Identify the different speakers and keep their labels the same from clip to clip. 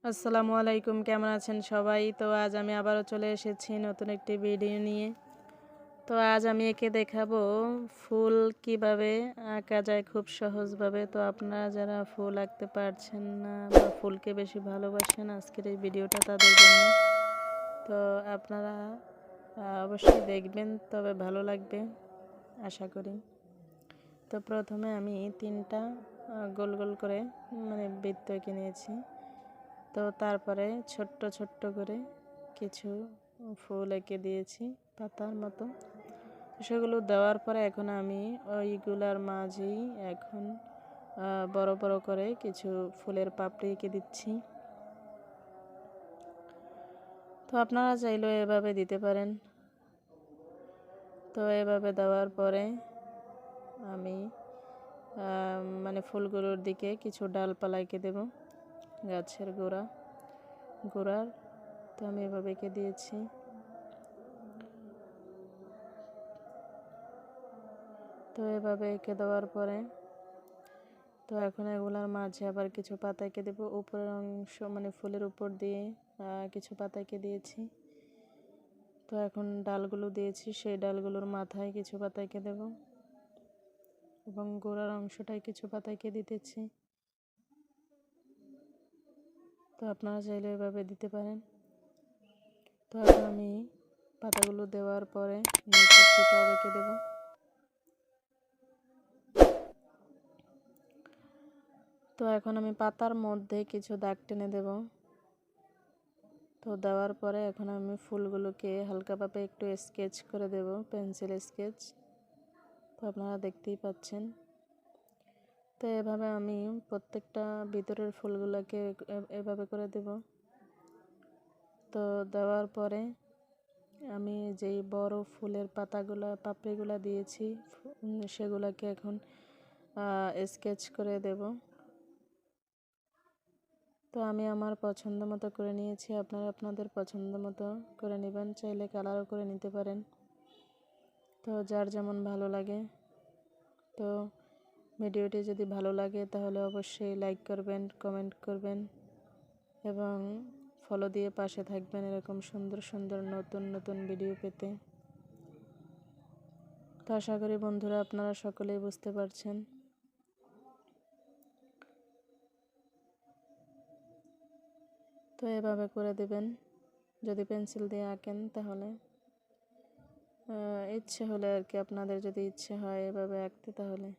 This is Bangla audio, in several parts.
Speaker 1: আসসালামু আলাইকুম, কেমন আছেন সবাই? তো আজ আমি আবারও চলে এসেছি নতুন একটি ভিডিও নিয়ে। তো আজ আমি এঁকে দেখাবো ফুল কিভাবে আঁকা যায় খুব সহজভাবে। তো আপনারা যারা ফুল আঁকতে পারছেন না বা ফুলকে বেশি ভালোবাসেন, আজকের এই ভিডিওটা তাদের জন্য। তো আপনারা অবশ্যই দেখবেন, তবে ভালো লাগবে আশা করি। তো প্রথমে আমি তিনটা গোল গোল করে বৃত্ত এঁকে নিয়েছি। তো তারপরে ছোট্ট ছোট্ট করে কিছু ফুল এঁকে দিয়েছি পাতার মতো। সেগুলো দেওয়ার পরে এখন আমি ওইগুলার মাঝেই এখন বড় বড় করে কিছু ফুলের পাপড়ি এঁকে দিচ্ছি। তো আপনারা চাইলেও এভাবে দিতে পারেন। তো এভাবে দেওয়ার পরে আমি ফুলগুলোর দিকে কিছু ডালপালা এঁকে দেব, গাছের গোড়ার। তো আমি এভাবে এঁকে দিয়েছি। তো এভাবে এঁকে দেওয়ার পরে তো এখন এগুলার মাঝে আবার কিছু পাতা এঁকে দেবো। উপরের অংশ ফুলের উপর দিয়ে কিছু পাতা এঁকে দিয়েছি। তো এখন ডালগুলো দিয়েছি, সেই ডালগুলোর মাথায় কিছু পাতা এঁকে দেব এবং গোড়ার অংশটায় কিছু পাতা এঁকে দিতেছি। তো আপনারা চাইলে এভাবে দিতে পারেন। তো এখন আমি পাতাগুলো দেওয়ার পরে নিচে একটু টব এঁকে দেবো। তো এখন আমি পাতার মধ্যে কিছু দাগ টেনে দেব। তো দেওয়ার পরে এখন আমি ফুলগুলোকে হালকাভাবে একটু স্কেচ করে দেব, পেন্সিল স্কেচ। তো আপনারা দেখতেই পাচ্ছেন। তো এভাবে আমি প্রত্যেকটা ভিতরের ফুলগুলোকে এভাবে করে দেব। তো দেওয়ার পরে আমি যেই বড় ফুলের পাপড়িগুলা দিয়েছি সেগুলোকে এখন স্কেচ করে দেব। তো আমি আমার পছন্দ মতো করে নিয়েছি, আপনারা আপনাদের পছন্দ মতো করে নেবেন, চাইলে কালারও করে নিতে পারেন। তো যার যেমন ভালো লাগে। তো ভিডিওটি যদি ভালো লাগে তাহলে অবশ্যই লাইক করবেন, কমেন্ট করবেন এবং ফলো দিয়ে পাশে থাকবেন এরকম সুন্দর সুন্দর নতুন নতুন ভিডিও পেতে। তো আশা করি বন্ধুরা আপনারা সকলেই বুঝতে পারছেন। তো এভাবে করে দেবেন। যদি পেন্সিল দিয়ে আঁকেন তাহলে ইচ্ছে হলে আর কি, আপনাদের যদি ইচ্ছে হয় এভাবে আঁকতে তাহলে।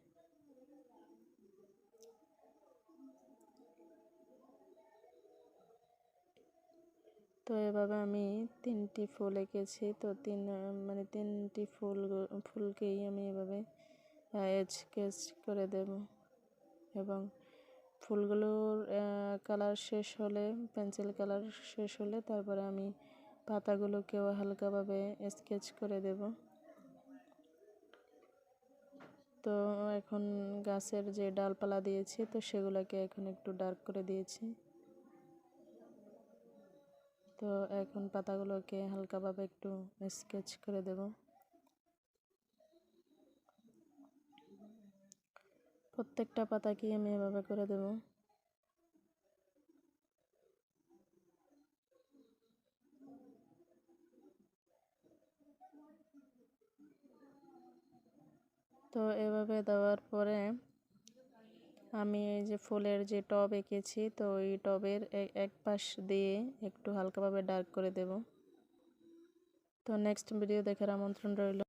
Speaker 1: তো এভাবে আমি তিনটি ফুল এঁকেছি। তো তিনটি ফুলকেই আমি এভাবে স্কেচ করে দেব এবং ফুলগুলোর কালার শেষ হলে, পেন্সিল কালার শেষ হলে তারপরে আমি পাতাগুলোকেও হালকাভাবে স্কেচ করে দেব। তো এখন গাছের যে ডালপালা দিয়েছি তো সেগুলোকে এখন একটু ডার্ক করে দিয়েছি। তো এখন পাতাগুলোকে হালকাভাবে একটু স্কেচ করে দেব। প্রত্যেকটা পাতাকেই আমি এভাবে করে দেব। তো এভাবে দেওয়ার পরে আমি এই যে ফুলের যে টব এঁকেছি তো এই টবের এক পাশ দিয়ে একটু হালকাভাবে ডার্ক করে দেব। তো নেক্সট ভিডিও দেখার আমন্ত্রণ রইল।